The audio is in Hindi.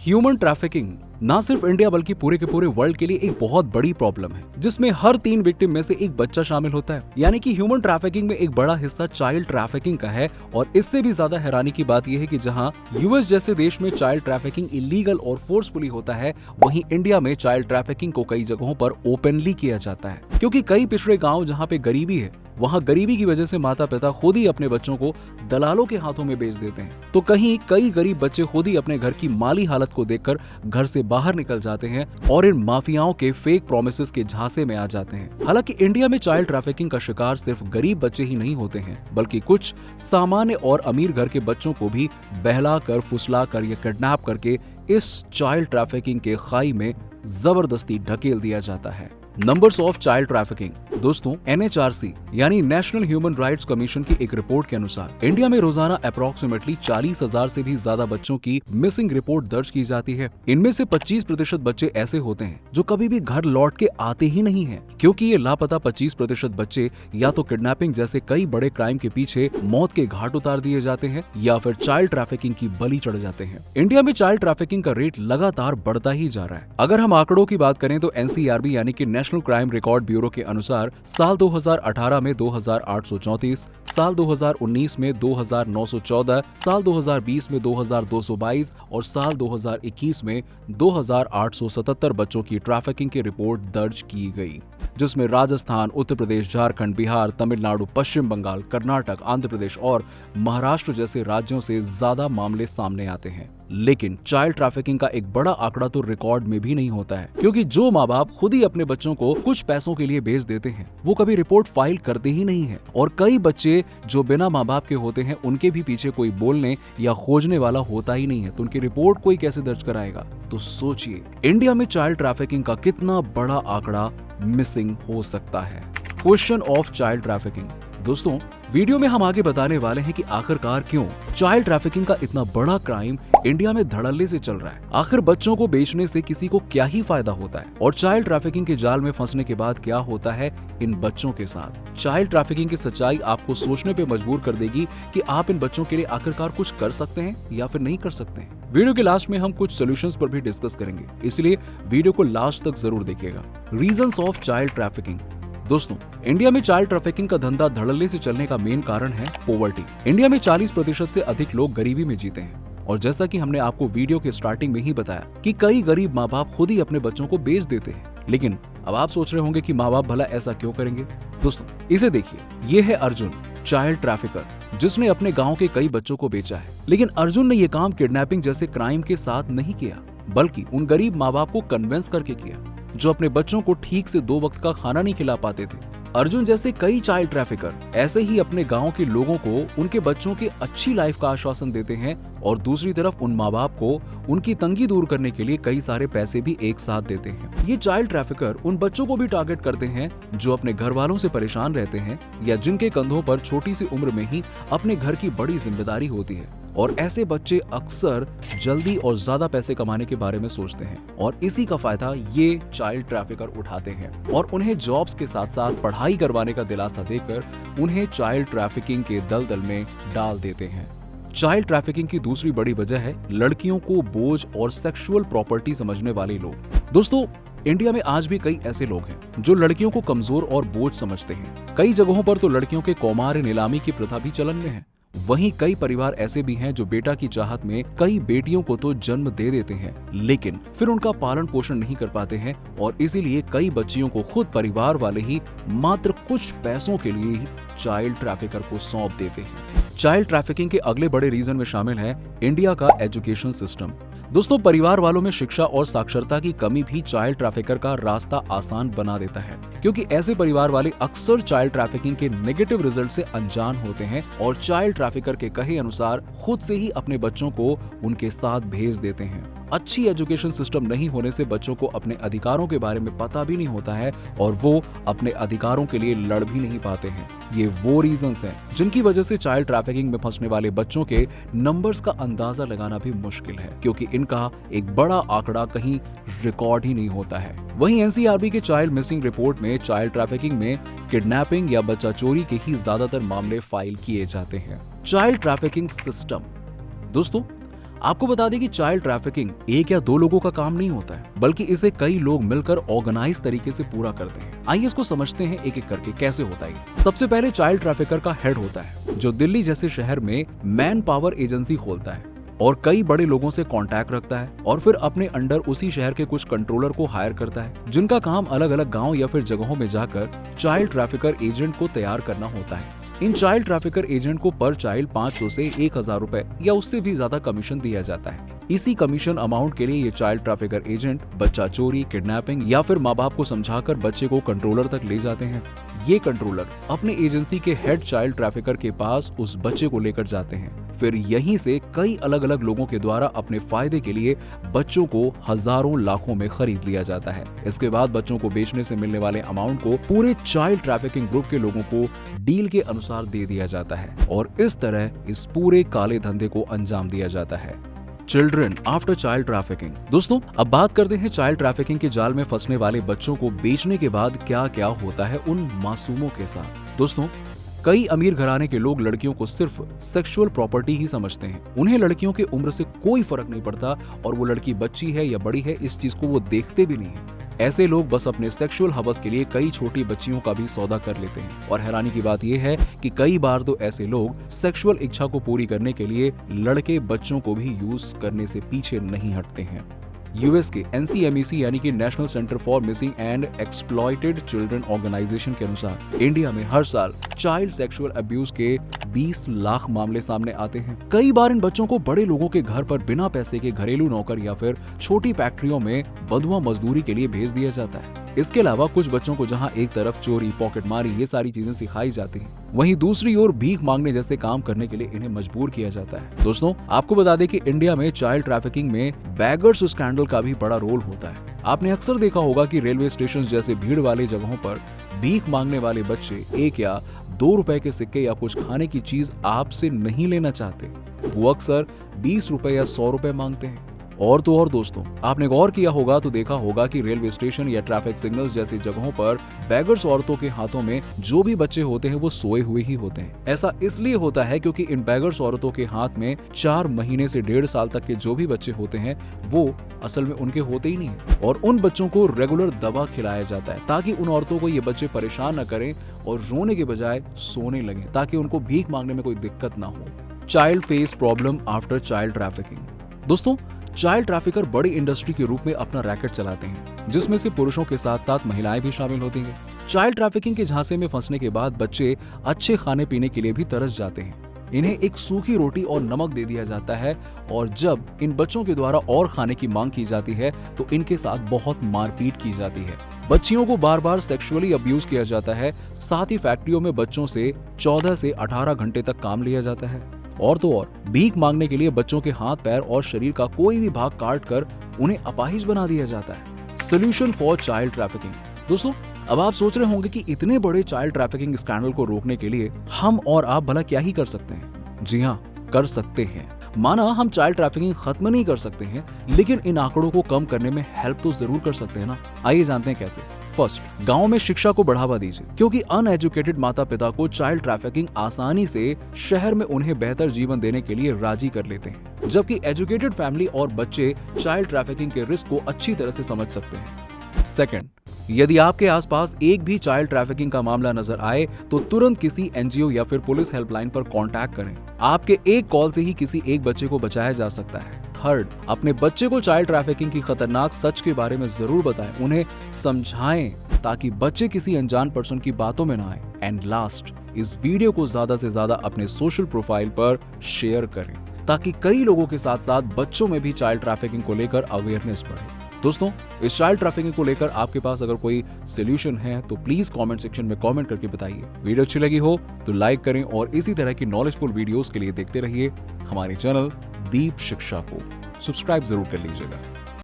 ह्यूमन ट्रैफिकिंग ना सिर्फ इंडिया बल्कि पूरे के पूरे वर्ल्ड के लिए एक बहुत बड़ी प्रॉब्लम है, जिसमें हर 3 विक्टिम में से एक बच्चा शामिल होता है। यानी कि ह्यूमन ट्रैफिकिंग में एक बड़ा हिस्सा चाइल्ड ट्रैफिकिंग का है। और इससे भी ज्यादा हैरानी की बात यह है कि जहां यूएस जैसे देश में चाइल्ड ट्रैफिकिंग इलीगल और फोर्सफुली होता है, वहीं इंडिया में चाइल्ड ट्रैफिकिंग को कई जगहों पर ओपनली किया जाता है। क्योंकि कई पिछड़े गाँव जहाँ पे गरीबी है, वहाँ गरीबी की वजह से माता पिता खुद ही अपने बच्चों को दलालों के हाथों में बेच देते हैं, तो कहीं कई गरीब बच्चे खुद ही अपने घर की माली हालत को देखकर घर से बाहर निकल जाते हैं और इन माफियाओं के फेक प्रोमिसेस के झांसे में आ जाते हैं। हालांकि इंडिया में चाइल्ड ट्रैफिकिंग का शिकार सिर्फ गरीब बच्चे ही नहीं होते हैं, बल्कि कुछ सामान्य और अमीर घर के बच्चों को भी बहला कर, फुसला कर या किडनैप करके इस चाइल्ड ट्रैफिकिंग के खाई में जबरदस्ती ढकेल दिया जाता है। Numbers of child trafficking. दोस्तों, NHRC यानी नेशनल ह्यूमन राइट्स कमीशन की एक रिपोर्ट के अनुसार इंडिया में रोजाना अप्रोक्सीमेटली 40,000 से भी ज्यादा बच्चों की मिसिंग रिपोर्ट दर्ज की जाती है। इनमें से 25% बच्चे ऐसे होते हैं जो कभी भी घर लौट के आते ही नहीं हैं, क्योंकि ये लापता 25% बच्चे या तो किडनैपिंग जैसे कई बड़े क्राइम के पीछे मौत के घाट उतार दिए जाते हैं या फिर चाइल्ड ट्रैफिकिंग की बलि चढ़ जाते हैं। इंडिया में चाइल्ड ट्रैफिकिंग का रेट लगातार बढ़ता ही जा रहा है। अगर हम आंकड़ों की बात करें तो NCRB यानी कि नेशनल क्राइम रिकॉर्ड ब्यूरो के अनुसार साल 2018 में 2,834, साल 2019 में 2,914, साल 2020 में 2,222 और साल 2021 में 2,877 बच्चों की ट्रैफिकिंग की रिपोर्ट दर्ज की गई, जिसमें राजस्थान, उत्तर प्रदेश, झारखंड, बिहार, तमिलनाडु, पश्चिम बंगाल, कर्नाटक, आंध्र प्रदेश और महाराष्ट्र जैसे राज्यों से ज्यादा मामले सामने आते हैं। लेकिन चाइल्ड ट्रैफिकिंग का एक बड़ा आंकड़ा तो रिकॉर्ड में भी नहीं होता है, क्योंकि जो माँ बाप खुद ही अपने बच्चों को कुछ पैसों के लिए भेज देते हैं, वो कभी रिपोर्ट फाइल करते ही नहीं है। और कई बच्चे जो बिना माँ बाप के होते हैं, उनके भी पीछे कोई बोलने या खोजने वाला होता ही नहीं है, तो उनकी रिपोर्ट कोई कैसे दर्ज कराएगा। तो सोचिए, इंडिया में चाइल्ड ट्रैफिकिंग का कितना बड़ा आंकड़ा मिसिंग हो सकता है। Question of child trafficking. दोस्तों, वीडियो में हम आगे बताने वाले हैं कि आखिरकार क्यों चाइल्ड ट्रैफिकिंग का इतना बड़ा क्राइम इंडिया में धड़ल्ले से चल रहा है। आखिर बच्चों को बेचने से किसी को क्या ही फायदा होता है, और चाइल्ड ट्रैफिकिंग के जाल में फंसने के बाद क्या होता है इन बच्चों के साथ। चाइल्ड ट्रैफिकिंग की सच्चाई आपको सोचने पे मजबूर कर देगी कि आप इन बच्चों के लिए आखिरकार कुछ कर सकते हैं या फिर नहीं कर सकते हैं। वीडियो के लास्ट में हम कुछ सोल्यूशंस पर भी डिस्कस करेंगे, इसलिए वीडियो को लास्ट तक जरूर देखिएगा। Reasons of child trafficking. दोस्तों, इंडिया में चाइल्ड ट्रैफिकिंग का धंधा धड़ल्ले से चलने का मेन कारण है पॉवर्टी। इंडिया में 40% से अधिक लोग गरीबी में जीते हैं, और जैसा कि हमने आपको वीडियो के स्टार्टिंग में ही बताया कि कई गरीब माँ बाप खुद ही अपने बच्चों को बेच देते हैं। लेकिन अब आप सोच रहे होंगे कि माँ बाप भला ऐसा क्यों करेंगे। दोस्तों, इसे देखिए, ये है अर्जुन, चाइल्ड ट्रैफिकर, जिसने अपने गाँव के कई बच्चों को बेचा है। लेकिन अर्जुन ने ये काम किडनैपिंग जैसे क्राइम के साथ नहीं किया, बल्कि उन गरीब माँ बाप को कन्विंस करके किया जो अपने बच्चों को ठीक से 2 वक्त का खाना नहीं खिला पाते थे। अर्जुन जैसे कई चाइल्ड ट्रैफिकर ऐसे ही अपने गांव के लोगों को उनके बच्चों के अच्छी लाइफ का आश्वासन देते हैं, और दूसरी तरफ उन माँ बाप को उनकी तंगी दूर करने के लिए कई सारे पैसे भी एक साथ देते हैं। ये चाइल्ड ट्रैफिकर उन बच्चों को भी टारगेट करते हैं जो अपने घर वालों से परेशान रहते हैं, या जिनके कंधों पर छोटी सी उम्र में ही अपने घर की बड़ी जिम्मेदारी होती है। और ऐसे बच्चे अक्सर जल्दी और ज्यादा पैसे कमाने के बारे में सोचते हैं, और इसी का फायदा ये चाइल्ड ट्रैफिकर उठाते हैं, और उन्हें जॉब्स के साथ साथ पढ़ाई करवाने का दिलासा देकर उन्हें चाइल्ड ट्रैफिकिंग के दलदल में डाल देते हैं। चाइल्ड ट्रैफिकिंग की दूसरी बड़ी वजह है लड़कियों को बोझ और सेक्सुअल प्रॉपर्टी समझने वाले लोग। दोस्तों, इंडिया में आज भी कई ऐसे लोग हैं जो लड़कियों को कमजोर और बोझ समझते हैं। कई जगहों पर तो लड़कियों के कौमार्य नीलामी की प्रथा भी चलन में है। वहीं कई परिवार ऐसे भी हैं जो बेटा की चाहत में कई बेटियों को तो जन्म दे देते हैं, लेकिन फिर उनका पालन पोषण नहीं कर पाते हैं, और इसीलिए कई बच्चियों को खुद परिवार वाले ही मात्र कुछ पैसों के लिए ही चाइल्ड ट्रैफिकर को सौंप देते हैं। चाइल्ड ट्रैफिकिंग के अगले बड़े रीजन में शामिल है इंडिया का एजुकेशन सिस्टम। दोस्तों, परिवार वालों में शिक्षा और साक्षरता की कमी भी चाइल्ड ट्रैफिकर का रास्ता आसान बना देता है, क्योंकि ऐसे परिवार वाले अक्सर चाइल्ड ट्रैफिकिंग के नेगेटिव रिजल्ट से अनजान होते हैं, और चाइल्ड ट्रैफिकर के कहे अनुसार खुद से ही अपने बच्चों को उनके साथ भेज देते हैं। अच्छी एजुकेशन सिस्टम नहीं होने से बच्चों को अपने अधिकारों के बारे में पता भी नहीं होता है, और वो अपने अधिकारों के लिए लड़ भी नहीं पाते हैं। ये वो रीजंस हैं जिनकी वजह से चाइल्ड ट्रैफिकिंग में फंसने वाले बच्चों के नंबर्स का अंदाजा लगाना भी मुश्किल है, क्योंकि इनका एक बड़ा आंकड़ा कहीं रिकॉर्ड ही नहीं होता है। वहीं NCRB के चाइल्ड मिसिंग रिपोर्ट में चाइल्ड ट्रैफिकिंग में किडनैपिंग या बच्चा चोरी के ही ज्यादातर मामले फाइल किए जाते हैं। Child trafficking system. दोस्तों, आपको बता दें कि चाइल्ड ट्रैफिकिंग एक या दो लोगों का काम नहीं होता है, बल्कि इसे कई लोग मिलकर ऑर्गेनाइज तरीके से पूरा करते हैं। आइए इसको समझते हैं एक एक करके कैसे होता है। सबसे पहले चाइल्ड ट्रैफिकर का हेड होता है, जो दिल्ली जैसे शहर में मैन पावर एजेंसी खोलता है और कई बड़े लोगों से कांटेक्ट रखता है और फिर अपने अंडर उसी शहर के कुछ कंट्रोलर को हायर करता है, जिनका काम अलग अलग गांव या फिर जगहों में जाकर चाइल्ड ट्रैफिकर एजेंट को तैयार करना होता है। इन चाइल्ड ट्रैफिकर एजेंट को पर चाइल्ड 500 से 1000 रुपए या उससे भी ज्यादा कमीशन दिया जाता है। इसी कमीशन अमाउंट के लिए ये चाइल्ड ट्रैफिकर एजेंट बच्चा चोरी, किडनैपिंग या फिर माँ बाप को समझाकर बच्चे को कंट्रोलर तक ले जाते हैं। ये कंट्रोलर अपने एजेंसी के हेड चाइल्ड ट्रैफिकर के पास उस बच्चे को लेकर जाते हैं। फिर यहीं से कई अलग अलग लोगों के द्वारा अपने फायदे के लिए बच्चों को हजारों लाखों में खरीद लिया जाता है। इसके बाद बच्चों को बेचने से मिलने वाले अमाउंट को पूरे चाइल्ड ट्रैफिकिंग ग्रुप के लोगों को डील के अनुसार दे दिया जाता है और इस तरह इस पूरे काले धंधे को अंजाम दिया जाता है। Children after child trafficking. दोस्तों, अब बात करते हैं चाइल्ड ट्रैफिकिंग के जाल में फंसने वाले बच्चों को बेचने के बाद क्या क्या होता है उन मासूमों के साथ। दोस्तों, कई अमीर घराने के लोग लड़कियों को सिर्फ सेक्सुअल प्रॉपर्टी ही समझते हैं। उन्हें लड़कियों के उम्र से कोई फर्क नहीं पड़ता और वो लड़की बच्ची है या बड़ी है इस चीज को वो देखते भी नहीं है। ऐसे लोग बस अपने सेक्सुअल हवस के लिए कई छोटी बच्चियों का भी सौदा कर लेते हैं और हैरानी की बात यह है कि कई बार तो ऐसे लोग सेक्सुअल इच्छा को पूरी करने के लिए लड़के बच्चों को भी यूज करने से पीछे नहीं हटते हैं। यूएस के NCMEC यानी कि national centre for missing and exploited children organisation के अनुसार इंडिया में हर साल चाइल्ड सेक्सुअल अब्यूज के 20 लाख मामले सामने आते हैं। कई बार इन बच्चों को बड़े लोगों के घर पर बिना पैसे के घरेलू नौकर या फिर छोटी फैक्ट्रियों में बंधुआ मजदूरी के लिए भेज दिया जाता है। इसके अलावा कुछ बच्चों को जहां एक तरफ चोरी, पॉकेटमारी ये सारी चीजें सिखाई जाती हैं, वहीं दूसरी ओर भीख मांगने जैसे काम करने के लिए इन्हें मजबूर किया जाता है। दोस्तों, आपको बता दें कि इंडिया में चाइल्ड ट्रैफिकिंग में बैगर्स स्कैंडल का भी बड़ा रोल होता है। आपने अक्सर देखा होगा कि रेलवे स्टेशन जैसे भीड़ वाले जगहों पर भीख मांगने वाले बच्चे 1 या 2 रुपए के सिक्के या कुछ खाने की चीज आपसे नहीं लेना चाहते। वो अक्सर 20 रुपए या 100 रुपए मांगते हैं। और तो और दोस्तों, आपने गौर किया होगा तो देखा होगा कि रेलवे स्टेशन या ट्रैफिक सिग्नल्स जैसी जगहों पर बैगर्स औरतों के हाथों में जो भी बच्चे होते हैं वो सोए हुए ही होते हैं। ऐसा इसलिए होता है क्योंकि इन बैगर्स औरतों के हाथ में 4 महीने से 1.5 साल तक के जो भी बच्चे होते हैं वो असल में उनके होते ही नहीं है और उन बच्चों को रेगुलर दवा खिलाया जाता है ताकि उन औरतों को ये बच्चे परेशान न करें और रोने के बजाय सोने लगे, ताकि उनको भीख मांगने में कोई दिक्कत ना हो। Child face problem after child trafficking. दोस्तों, चाइल्ड ट्रैफिकर बड़ी इंडस्ट्री के रूप में अपना रैकेट चलाते हैं, जिसमें से पुरुषों के साथ साथ महिलाएं भी शामिल होती हैं। चाइल्ड ट्रैफिकिंग के झांसे में फंसने के बाद बच्चे अच्छे खाने पीने के लिए भी तरस जाते हैं। इन्हें एक सूखी रोटी और नमक दे दिया जाता है और जब इन बच्चों के द्वारा और खाने की मांग की जाती है तो इनके साथ बहुत मारपीट की जाती है। बच्चियों को बार बार सेक्सुअली अब्यूज किया जाता है। साथ ही फैक्ट्रियों में बच्चों से 14 से 18 घंटे तक काम लिया जाता है और तो और भीख मांगने के लिए बच्चों के हाथ, पैर और शरीर का कोई भी भाग काट कर उन्हें अपाहिज बना दिया जाता है। Solution for child trafficking. दोस्तों, अब आप सोच रहे होंगे कि इतने बड़े चाइल्ड ट्रैफिकिंग स्कैंडल को रोकने के लिए हम और आप भला क्या ही कर सकते हैं। जी हाँ, कर सकते हैं। माना हम चाइल्ड ट्रैफिकिंग खत्म नहीं कर सकते हैं, लेकिन इन आंकड़ों को कम करने में हेल्प तो जरूर कर सकते हैं ना। आइए जानते हैं कैसे। फर्स्ट, गांव में शिक्षा को बढ़ावा दीजिए, क्योंकि अनएजुकेटेड माता पिता को चाइल्ड ट्रैफिकिंग आसानी से शहर में उन्हें बेहतर जीवन देने के लिए राजी कर लेते हैं, जबकि एजुकेटेड फैमिली और बच्चे चाइल्ड ट्रैफिकिंग के रिस्क को अच्छी तरह से समझ सकते हैं। सेकंड, यदि आपके आसपास एक भी चाइल्ड ट्रैफिकिंग का मामला नजर आए तो तुरंत किसी NGO या फिर पुलिस हेल्पलाइन पर कांटेक्ट करें। आपके एक कॉल से ही किसी एक बच्चे को बचाया जा सकता है। थर्ड, अपने बच्चे को चाइल्ड ट्रैफिकिंग की खतरनाक सच के बारे में जरूर बताएं, उन्हें समझाएं ताकि बच्चे किसी अनजान पर्सन की बातों में ना आए। एंड लास्ट, इस वीडियो को ज्यादा से ज्यादा अपने सोशल प्रोफाइल पर शेयर करें ताकि कई लोगों के साथ साथ बच्चों में भी चाइल्ड ट्रैफिकिंग को लेकर अवेयरनेस बढ़े। दोस्तों, इस चाइल्ड ट्रैफिकिंग को लेकर आपके पास अगर कोई सोल्यूशन है तो प्लीज कमेंट सेक्शन में कमेंट करके बताइए। वीडियो अच्छी लगी हो तो लाइक करें और इसी तरह की नॉलेजफुल वीडियोस के लिए देखते रहिए हमारे चैनल दीप शिक्षा को। सब्सक्राइब जरूर कर लीजिएगा।